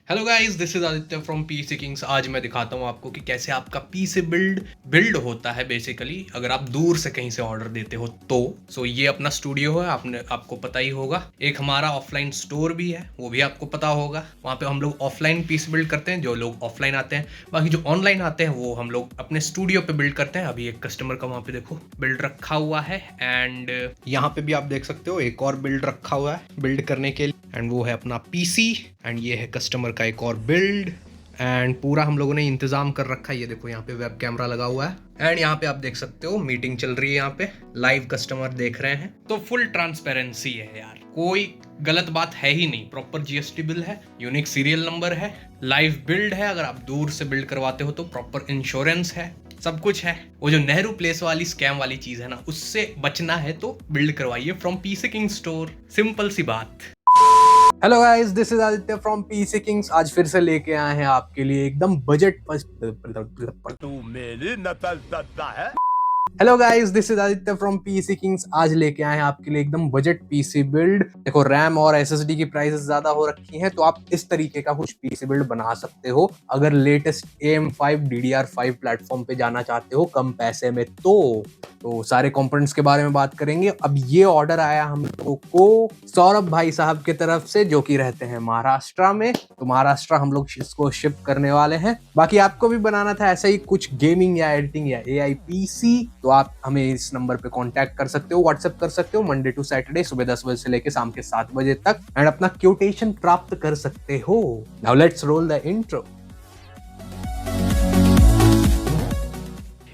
Hello guys, this is Aditya from PC Kings. आज मैं दिखाता हूँ आपको कि कैसे आपका पीसी बिल्ड होता है। बेसिकली अगर आप दूर से कहीं से ऑर्डर देते हो तो ये अपना स्टूडियो है, आपको पता ही होगा। एक हमारा ऑफलाइन स्टोर भी है, वो भी आपको पता होगा। वहाँ पे हम लोग ऑफलाइन पीसी बिल्ड करते हैं, जो लोग ऑफलाइन आते हैं। बाकी जो ऑनलाइन आते हैं वो हम लोग अपने स्टूडियो पे बिल्ड करते हैं। अभी एक कस्टमर का वहाँ पे देखो बिल्ड रखा हुआ है, एंड यहाँ पे भी आप देख सकते हो एक और बिल्ड रखा हुआ है बिल्ड करने के लिए, एंड वो है अपना पीसी, एंड ये है कस्टमर का एक और बिल्ड। एंड पूरा हम लोगों ने इंतजाम कर रखा है। ये देखो यहाँ पे वेब कैमरा लगा हुआ है, एंड यहाँ पे आप देख सकते हो मीटिंग चल रही है, यहाँ पे लाइव कस्टमर देख रहे हैं। तो फुल ट्रांसपेरेंसी है यार, कोई गलत बात है ही नहीं। प्रॉपर जीएसटी बिल है, यूनिक सीरियल नंबर है, लाइव बिल्ड है। अगर आप दूर से बिल्ड करवाते हो तो प्रॉपर इंश्योरेंस है, सब कुछ है। वो जो नेहरू प्लेस वाली स्कैम वाली चीज है ना, उससे बचना है तो बिल्ड करवाइए from PC king store. Simple सी बात। Hello guys, this is Aditya from PC Kings. आज फिर से लेके आए हैं आपके लिए एकदम बजट तू मेरी नकल करता है। Hello guys, this is Aditya from PC Kings. आज लेके आए हैं आपके लिए एकदम बजट पीसी बिल्ड। देखो, रैम और एसएसडी की प्राइसेस ज्यादा हो रखी हैं, तो आप इस तरीके का कुछ पीसी बिल्ड बना सकते हो अगर लेटेस्ट AM5 DDR5 प्लेटफॉर्म पे जाना चाहते हो कम पैसे में। तो सारे कंपोनेंट्स के बारे में बात करेंगे। अब ये ऑर्डर आया हम लोगों को सौरभ भाई साहब की तरफ से, जो कि रहते हैं महाराष्ट्र में। तो महाराष्ट्र हम लोग इसको शिप करने वाले हैं। बाकी आपको भी बनाना था ऐसा ही कुछ गेमिंग या एडिटिंग या AI PC, तो आप हमें इस नंबर पे कांटेक्ट कर सकते हो, व्हाट्सएप कर सकते हो मंडे टू सैटरडे सुबह 10 बजे से लेकर शाम के 7 बजे तक, एंड अपना क्यूटेशन प्राप्त कर सकते हो। Now let's roll the intro.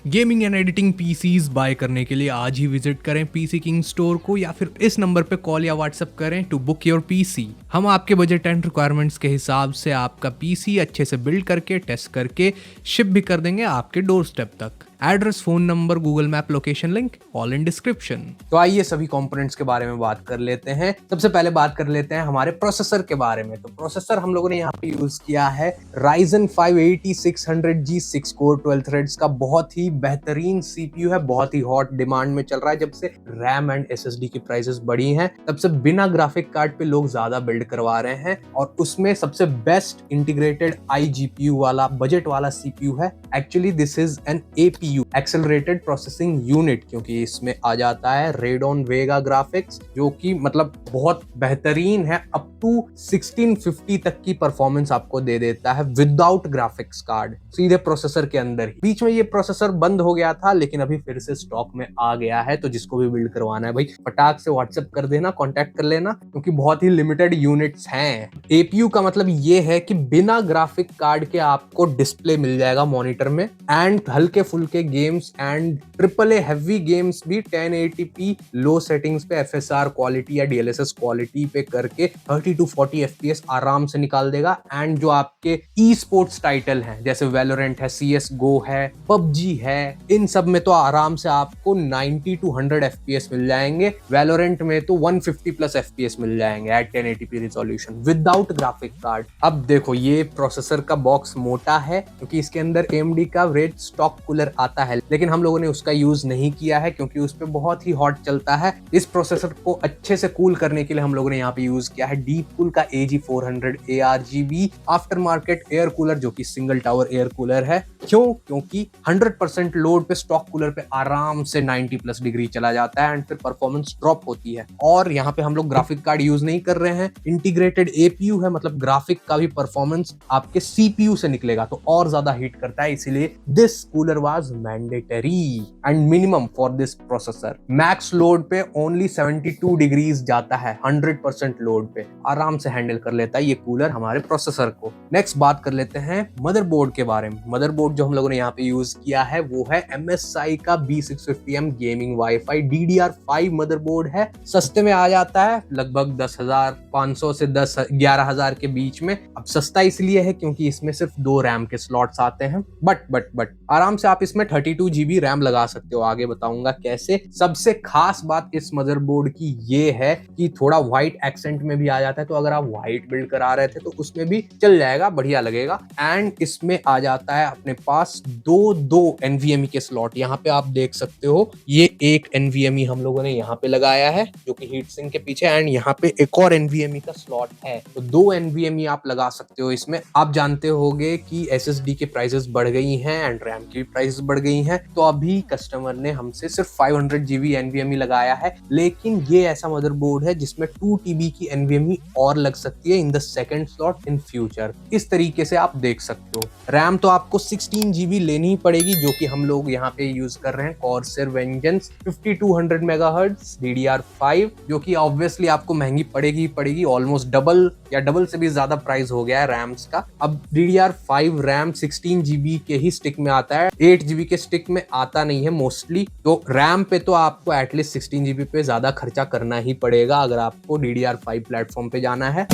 Gaming and editing PCs buy करने के लिए आज ही विजिट करें पीसी किंग स्टोर को, या फिर इस नंबर पे कॉल या व्हाट्सएप करें टू बुक योर पीसी। हम आपके बजट एंड रिक्वायरमेंट्स के हिसाब से आपका पीसी अच्छे से बिल्ड करके टेस्ट करके शिप भी कर देंगे आपके डोर स्टेप तक। Address, phone number, Google map location link all in description. तो आइए सभी कंपोनेंट्स के बारे में बात कर लेते हैं। सबसे पहले बात कर लेते हैं हमारे प्रोसेसर के बारे में। तो प्रोसेसर हम लोगों ने यहाँ पे यूज किया है Ryzen 5 8600G 6 कोर 12 थ्रेड्स का बहुत ही बेहतरीन सीपीयू है। बहुत ही हॉट डिमांड में चल रहा है। जब से रैम एंड एसएसडी की प्राइसेस बढ़ी हैं, तब से बिना ग्राफिक कार्ड पे लोग ज्यादा बिल्ड करवा रहे हैं, और उसमें सबसे बेस्ट इंटीग्रेटेड iGPU वाला बजट वाला सीपीयू है। Actually this is an APU, accelerated processing unit, क्योंकि इसमें आ जाता है Radeon Vega ग्राफिक्स, जो कि मतलब बहुत बेहतरीन है। अप टू 1650 तक की परफॉर्मेंस आपको दे देता है विदाउट ग्राफिक्स कार्ड, सीधे प्रोसेसर के अंदर ही। बीच में ये प्रोसेसर बंद हो गया था, लेकिन अभी फिर से स्टॉक में आ गया है। तो जिसको भी बिल्ड करवाना है भाई, फटाक से व्हाट्सएप कर देना, कांटेक्ट कर लेना, क्योंकि बहुत ही लिमिटेड यूनिट्स हैं। APU का मतलब ये है कि बिना ग्राफिक कार्ड के आपको डिस्प्ले मिल जाएगा मॉनिटर में, एंड हल्के फुल्के games and AAA heavy games भी 1080p लो सेटिंग्स पे FSR क्वालिटी या DLSS क्वालिटी पे करके 30 to 40 FPS आराम से निकाल देगा। एंड जो आपके ई स्पोर्ट्स टाइटल हैं, जैसे वैलोरेंट है, CSGO है, PUBG है, इन सब में तो आराम से आपको 90 to 100 FPS मिल जाएंगे। वैलोरेंट में तो 150 प्लस FPS मिल जाएंगे एट 1080p resolution without graphic card. अब देखो, ये प्रोसेसर का बॉक्स मोटा है, क्योंकि इसके अंदर AMD का रेड स्टॉक कूलर आता है, लेकिन हम लोगों ने उसका यूज नहीं किया है, क्योंकि उस पे बहुत ही हॉट चलता है। इस प्रोसेसर को अच्छे से कूल करने के लिए हम लोगों ने यहाँ पे यूज किया है डीप कूल का AG400 ARGB after market air cooler, जो कि सिंगल टावर एयर कूलर है। क्योंकि 100% लोड पे स्टॉक कूलर पे आराम से 90 प्लस डिग्री चला जाता है, एंड फिर परफॉर्मेंस ड्रॉप होती है। और यहाँ पे हम लोग ग्राफिक कार्ड यूज नहीं कर रहे हैं, इंटीग्रेटेड APU है, मतलब ग्राफिक का भी परफॉर्मेंस आपके CPU से निकलेगा, तो और ज्यादा हीट करता है। इसीलिए this cooler was mandatory and minimum for this processor. Max load पे ओनली 72 डिग्रीज जाता है, 100% लोड पे आराम से हैंडल कर लेता है ये कूलर हमारे प्रोसेसर को। नेक्स्ट बात कर लेते हैं मदरबोर्ड के बारे में। मदरबोर्ड जो हम लोगों ने यहाँ पे यूज किया है वो है MSI का B650M gaming wifi DDR5 motherboard है। सस्ते में आ जाता है, लगभग 10,500 से 11,000 के बीच में। अब सस्ता इसलिए है क्योंकि इसमें सिर्फ 2 रैम के स्लॉट्स आते हैं, बट आराम से आप इसमें 32 GB रैम लगा सकते हो। आगे बताऊंगा कैसे। सबसे खास बात इस मदरबोर्ड की ये है कि थोड़ा व्हाइट एक्सेंट में भी आ जाता है, तो अगर आप व्हाइट बिल्ड करा रहे थे तो उसमें भी चल जाएगा। जाएगा, बढ़िया लगेगा। एंड इसमें आ जाता है अपने पास दो NVMe के स्लॉट। यहाँ पे आप देख सकते हो, ये एक NVMe हम लोगों ने यहाँ पे लगाया है जो कि हीट सिंक के पीछे, एंड यहाँ पे एक और NVMe का स्लॉट है। तो 2 NVMe आप लगा सकते हो इसमें। आप जानते होगे कि SSD के प्राइसेस बढ़ गई हैं एंड रैम की भी प्राइसेस बढ़ गई हैं, तो अभी कस्टमर ने हमसे सिर्फ 500 GB NVMe लगाया है। लेकिन ये ऐसा मदरबोर्ड है जिसमें 2 TB की NVMe और लग सकती है in the second slot in future. इस तरीके से आप देख सकते हो। रैम तो आपको 16 GB लेनी ही पड़ेगी, जो कि हम लोग यहाँ पे यूज कर रहे हैं Corsair Vengeance 5200 MHz DDR5, जो कि ऑब्वियसली आपको महंगी पड़ेगी, ऑलमोस्ट डबल या डबल से भी ज्यादा प्राइस हो गया है रैम्स का। अब DDR5 रैम 16 GB के ही स्टिक में आता है, 8 GB के स्टिक में आता नहीं है मोस्टली। तो रैम पे तो आपको एटलीस्ट 16 GB पे ज्यादा खर्चा करना ही पड़ेगा अगर आपको DDR5 प्लेटफॉर्म पे जाना है।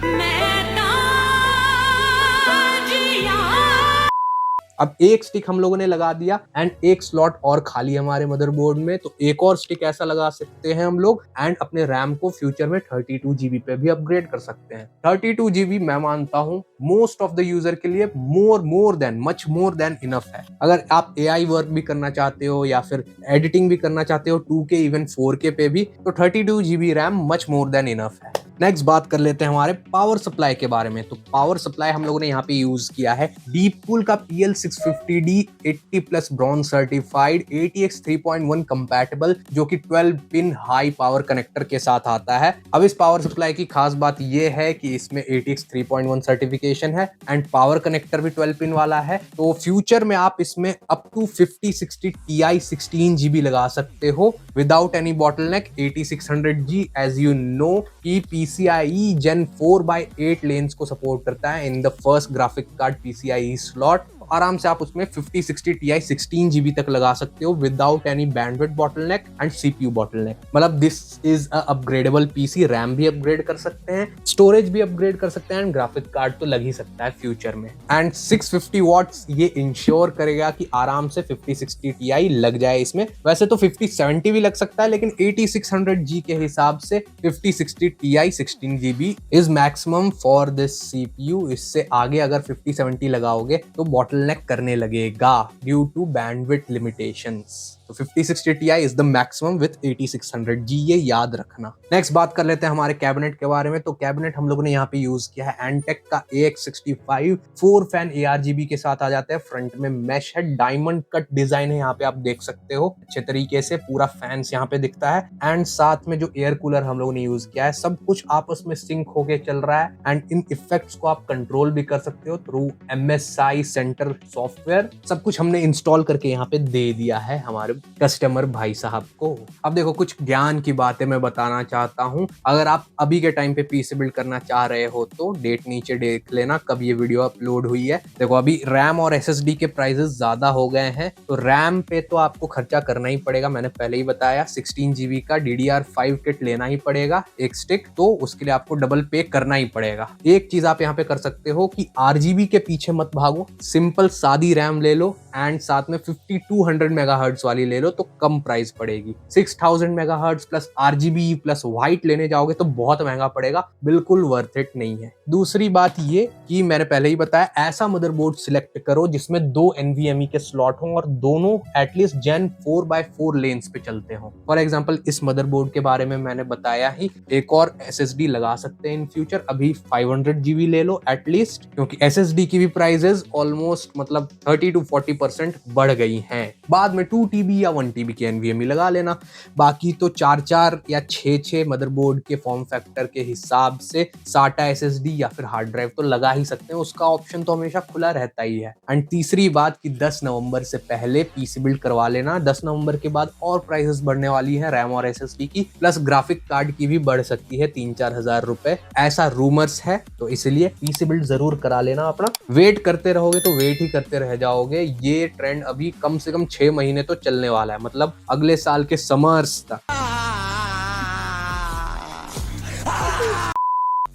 अब एक स्टिक हम लोगों ने लगा दिया एंड एक स्लॉट और खाली हमारे मदरबोर्ड में, तो एक और स्टिक ऐसा लगा सकते हैं हम लोग एंड अपने रैम को फ्यूचर में 32 GB पे भी अपग्रेड कर सकते हैं। 32 GB मैं मानता हूं मोस्ट ऑफ द यूजर के लिए मच मोर देन इनफ है। अगर आप AI वर्क भी करना चाहते हो या फिर एडिटिंग भी करना चाहते हो 2K इवन 4K पे भी, तो 32 GB RAM much more than enough है। नेक्स्ट बात कर लेते हैं हमारे पावर सप्लाई के बारे में। तो पावर सप्लाई हम लोगों ने यहाँ पे यूज किया है डीपकूल का PL650D 80+ bronze certified ATX 3.1 compatible, जो कि 12 पिन हाई पावर कनेक्टर के साथ आता है। अब इस पावर सप्लाई की खास बात यह है कि इसमें ATX 3.1 सर्टिफिकेशन है एंड पावर कनेक्टर भी 12 पिन वाला है। तो फ्यूचर में आप इसमें अप टू 5060 Ti 16 GB लगा सकते हो without any bottleneck. 8600G as you know कि PCIe Gen 4/8 लेन्स को सपोर्ट करता है in the first graphic card PCIe slot. आराम से आप उसमें 5060 Ti 16 GB तक लगा सकते हो without any bandwidth bottleneck and CPU bottleneck. मतलब this is a upgradable PC। RAM भी अपग्रेड कर सकते हैं, स्टोरेज भी अपग्रेड कर सकते हैं एंड ग्राफिक कार्ड तो लग ही सकता है फ्यूचर में। एंड 650 वॉट्स ये इंश्योर करेगा कि आराम से 5060 Ti लग जाए इसमें। वैसे तो 5070 भी लग सकता है, लेकिन 8600G के हिसाब से 5060 Ti 16 GB is maximum for this CPU। इससे आगे अगर 5070 लगाओगे तो बॉटल करने लगेगा ड्यू टू बैंडविड्थ लिमिटेशंस। तो 5060 Ti is the maximum with 8600G, ये याद रखना। नेक्स्ट बात कर लेते हैं हमारे कैबिनेट के बारे में। तो कैबिनेट हम लोगों ने यहाँ पे यूज किया है एंटेक का AX65 4 फैन ARGB के साथ आ जाता है। फ्रंट में मैश है, डायमंड कट डिजाइन है, यहाँ पे आप देख सकते हो अच्छे तरीके से पूरा फैंस यहाँ पे दिखता है। एंड साथ में जो एयर कूलर हम लोगों ने यूज किया है, सब कुछ आपस में सिंक होके चल रहा है एंड इन इफेक्ट्स को आप कंट्रोल भी कर सकते हो थ्रू MSI सेंटर सॉफ्टवेयर। सब कुछ हमने इंस्टॉल करके यहाँ पे दे दिया है हमारे कस्टमर भाई साहब को। अब देखो, कुछ ज्ञान की बातें मैं बताना चाहता हूँ। अगर आप अभी के टाइम पे पीसी बिल्ड करना चाह रहे हो तो डेट नीचे देख लेना कब ये वीडियो अपलोड हुई है। देखो, अभी रैम और SSD के प्राइसेस ज्यादा हो गए हैं, तो रैम पे तो आपको खर्चा करना ही पड़ेगा। मैंने पहले ही बताया 16 GB का DDR5 किट लेना ही पड़ेगा एक स्टिक, तो उसके लिए आपको डबल पे करना ही पड़ेगा। एक चीज आप यहाँ पे कर सकते हो कि RGB के पीछे मत भागो, सिंपल सादी रैम ले लो एंड साथ में 5200 MHz वाली ले लो तो कम प्राइस पड़ेगी। 6000 MHz plus RGB plus white लेने जाओगे तो बहुत महंगा पड़ेगा, बिल्कुल वर्थ इट नहीं है। दूसरी बात ये कि मैंने पहले ही बताया, ऐसा मदरबोर्ड सिलेक्ट करो जिसमें 2 NVMe के स्लॉट हों और दोनों एटलीस्ट Gen 4/4 लेन्स पे चलते हों। फॉर एग्जांपल इस मदरबोर्ड के बारे में मैंने बताया ही, एक और SSD लगा सकते हैं इन फ्यूचर। अभी 500 GB ले लो एटलीस्ट, क्योंकि SSD की भी प्राइसेस ऑलमोस्ट मतलब 30 to 40% बढ़ गई हैं। बाद में 2 TB या 1 TB के NVMe लगा लेना। बाकी तो 4 या 6 मदरबोर्ड के फॉर्म फैक्टर के हिसाब से SATA SSD या फिर हार्ड ड्राइव तो लगा ही सकते हैं, उसका ऑप्शन तो हमेशा खुला रहता ही है। एंड तीसरी बात कि 10 नवंबर से पहले पीसी बिल्ड करवा लेना। 10 नवंबर के बाद और प्राइसेस बढ़ने वाली है रैम और SSD की, प्लस ग्राफिक कार्ड की भी बढ़ सकती है 3-4 हजार रुपए, ऐसा रूमर्स है। तो इसलिए पीसी बिल्ड जरूर करा लेना अपना। वेट करते रहोगे तो वेट ही करते रह जाओगे। ये ट्रेंड अभी कम से कम 6 महीने तो चलने वाला है, मतलब अगले साल के समर्स तक।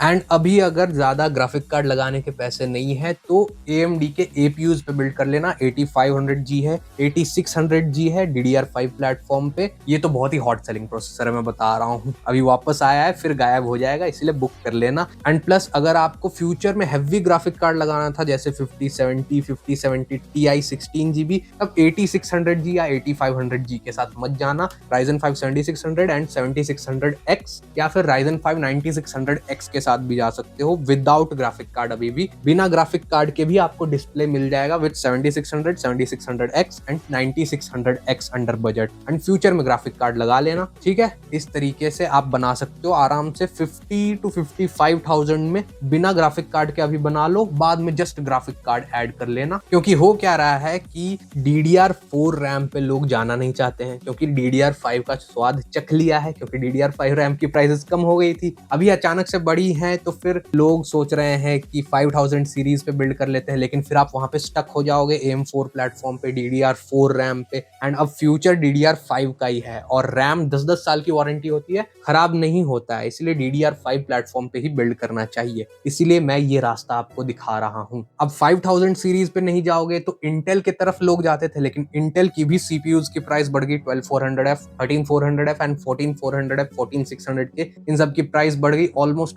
एंड अभी अगर ज्यादा ग्राफिक कार्ड लगाने के पैसे नहीं है तो AMD के APUs पे बिल्ड कर लेना। 8500G है, 8600G है DDR5 प्लेटफॉर्म पे। ये तो बहुत ही हॉट सेलिंग प्रोसेसर है, मैं बता रहा हूँ। अभी वापस आया है फिर गायब हो जाएगा, इसलिए बुक कर लेना। एंड प्लस अगर आपको फ्यूचर में हैवी ग्राफिक कार्ड लगाना था जैसे 5070 Ti 16GB, तब 8600G या 8500G के साथ मत जाना। Ryzen 5 7600 एंड 7600X या फिर Ryzen 5 9600X के साथ भी जा सकते हो विदाउट ग्राफिक कार्ड। अभी भी बिना ग्राफिक कार्ड के भी आपको डिस्प्ले मिल जाएगा with 7600, 7600X and 9600X under budget. And future में ग्राफिक कार्ड लगा लेना, ठीक है। इस तरीके से आप बना सकते हो आराम से 50 to 55,000 में बिना ग्राफिक कार्ड के अभी बना लो, बाद में जस्ट ग्राफिक कार्ड ऐड कर लेना। क्योंकि हो क्या रहा है कि DDR4 रैम पे लोग जाना नहीं चाहते हैं, क्योंकि DDR5 का स्वाद चख लिया है, क्योंकि DDR5 रैम की प्राइसेस कम हो गई थी, अभी अचानक से बढ़ी हैं, तो फिर लोग सोच रहे हैं कि 5000 सीरीज पे बिल्ड कर लेते हैं। लेकिन फिर आप वहां पे स्टक हो जाओगे AM4 प्लेटफॉर्म पे, DDR4 रैम पे। एंड अब फ्यूचर DDR5 का ही है और रैम 10-10 साल की वारंटी होती है, खराब नहीं होता है, इसलिए DDR5 प्लेटफॉर्म पे ही बिल्ड करना चाहिए। इसीलिए मैं ये रास्ता आपको दिखा रहा हूँ। अब 5000 सीरीज पे नहीं जाओगे तो इंटेल की तरफ लोग जाते थे, लेकिन इंटेल की भी CPUs की प्राइस बढ़ गई। 12400F, 13400F एंड 14400F, 14600 के, इन सब की प्राइस बढ़ गई, ऑलमोस्ट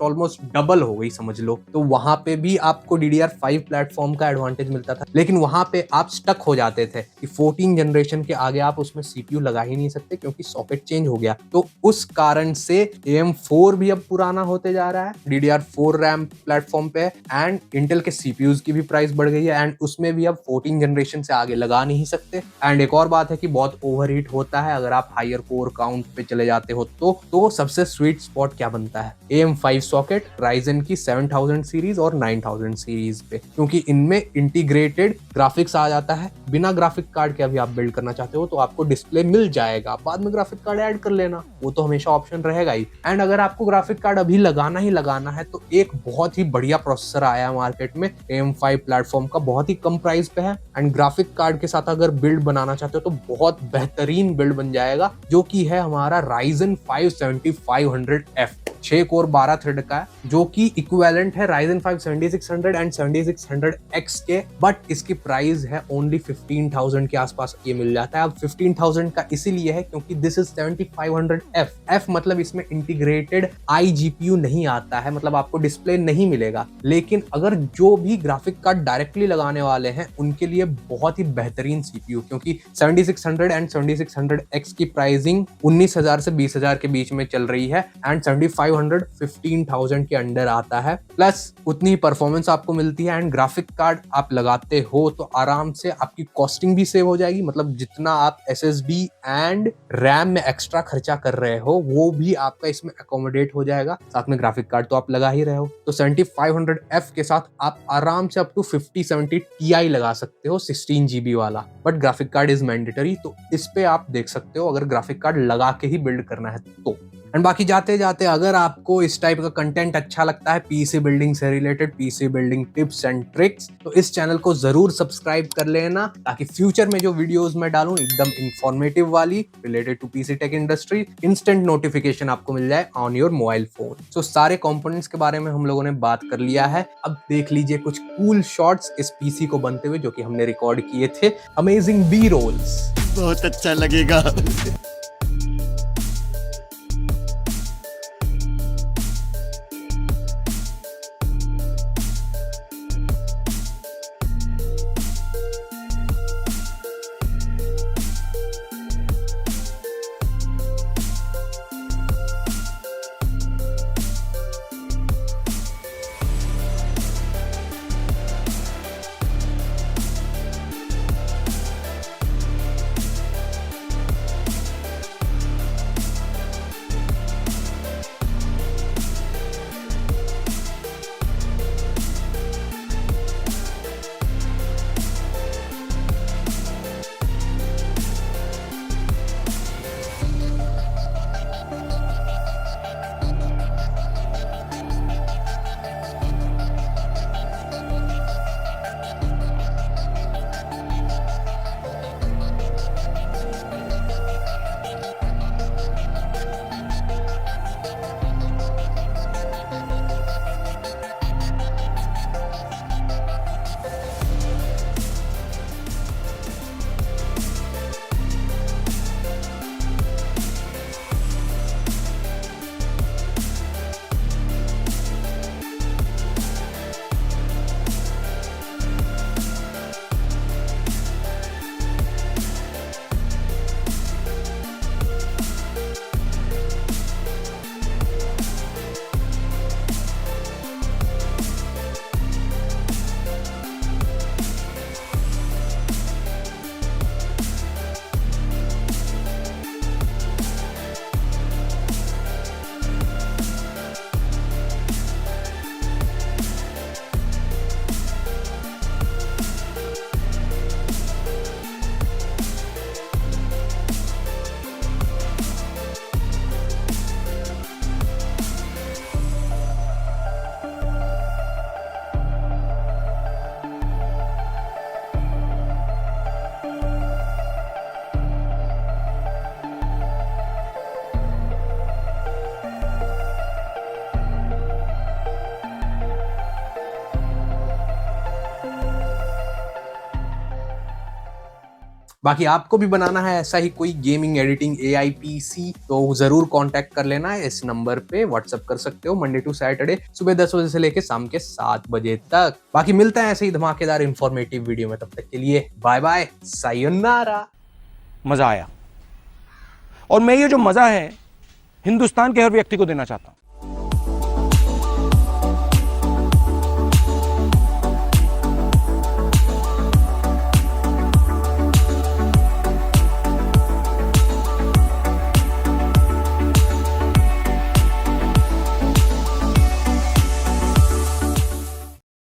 डबल हो गई समझ लो। तो वहां पे भी आपको DDR5 प्लेटफॉर्म का एडवांटेज मिलता था, लेकिन वहां पे आप स्टक हो जाते थे कि 14 जनरेशन के आगे आप उसमें CPU लगा ही नहीं सकते क्योंकि सॉकेट चेंज हो गया। तो उस कारण से AM4 भी अब पुराना होते जा रहा है, DDR4 रैम प्लेटफॉर्म पे, एंड इंटेल के CPUs की भी प्राइस बढ़ गई है, एंड उसमें भी अब 14 जनरेशन से आगे लगा नहीं सकते। एंड एक और बात है कि बहुत ओवरहीट होता है अगर आप हायर कोर काउंट पे चले जाते हो तो सबसे स्वीट स्पॉट क्या बनता है? AM5 सॉकेट Ryzen की 7000 सीरीज और 9000 सीरीज पे, क्योंकि इनमें इंटीग्रेटेड ग्राफिक्स आ जाता है। बिना ग्राफिक कार्ड के अभी आप बिल्ड करना चाहते हो तो आपको डिस्प्ले मिल जाएगा, बाद में ग्राफिक कार्ड ऐड कर लेना, वो तो हमेशा ऑप्शन रहेगा ही। एंड अगर आपको ग्राफिक कार्ड अभी लगाना ही लगाना है तो एक बहुत ही बढ़िया प्रोसेसर आया है मार्केट में AM5 प्लेटफॉर्म का, बहुत ही कम प्राइस पे है। एंड ग्राफिक कार्ड के साथ अगर बिल्ड बनाना चाहते हो तो बहुत बेहतरीन बिल्ड बन जाएगा, जो कि है हमारा Ryzen 5 7500F, 6 कोर 12 थ्रेड का है, जो कि इक्विवेलेंट है Ryzen 5 7600 एंड 7600X के। बट इसकी प्राइस है ओनली 15,000 के आसपास ये मिल जाता है। अब 15,000 का इसीलिए है क्योंकि दिस इज 7500F। F मतलब इसमें इंटीग्रेटेड iGPU नहीं आता है, मतलब आपको डिस्प्ले नहीं मिलेगा। लेकिन अगर जो भी ग्राफिक कार्ड डायरेक्टली लगाने वाले हैं उनके लिए बहुत ही बेहतरीन CPU, क्योंकि 7600 एंड 7600X की प्राइसिंग 19,000 से 20,000 के बीच में चल रही है, एंड 7500 15,000 के अंडर आता है। प्लस उतनी परफॉर्मेंस आपको मिलती है, एंड ग्राफिक कार्ड आप लगाते हो तो आराम से आपकी कॉस्टिंग भी सेव हो जाएगी, मतलब जितना आप SSD एंड रैम में एक्स्ट्रा खर्चा कर रहे हो वो भी आपका इसमें अकोमोडेट हो जाएगा। साथ में ग्राफिक कार्ड तो आप लगा ही रहे हो, तो 7500F के साथ आप आराम से अप टू 5070 Ti लगा सकते हो 16GB वाला। But graphic card is mandatory, तो इस पे आप देख सकते हो अगर ग्राफिक कार्ड लगा के ही बिल्ड करना है तो। एंड बाकी जाते जाते अगर आपको इस टाइप का कंटेंट अच्छा लगता है, पीसी बिल्डिंग से related, PC building tips and tricks, तो इस चैनल को जरूर सब्सक्राइब कर लेना, ताकि फ्यूचर में जो वीडियोस मैं डालूं एकदम इंफॉर्मेटिव वाली related to PC tech industry, instant notification आपको मिल जाए on your mobile phone. So सारे कंपोनेंट्स के बारे में हम लोगों ने बात कर लिया है। अब देख लीजिए कुछ कूल शॉट्स इस पीसी को बनते हुए जो कि हमने रिकॉर्ड किए थे, अमेजिंग बी रोल्स। बहुत अच्छा लगेगा। बाकी आपको भी बनाना है ऐसा ही कोई गेमिंग एडिटिंग AI PC तो जरूर कांटेक्ट कर लेना है इस नंबर पे, व्हाट्सएप कर सकते हो मंडे टू सैटरडे सुबह 10 बजे से लेके शाम के 7 बजे तक। बाकी मिलते हैं ऐसे ही धमाकेदार इंफॉर्मेटिव वीडियो में, तब तक के लिए बाय बाय, सायोनारा। मजा आया और मैं ये जो मजा है हिंदुस्तान के हर व्यक्ति को देना चाहता हूं।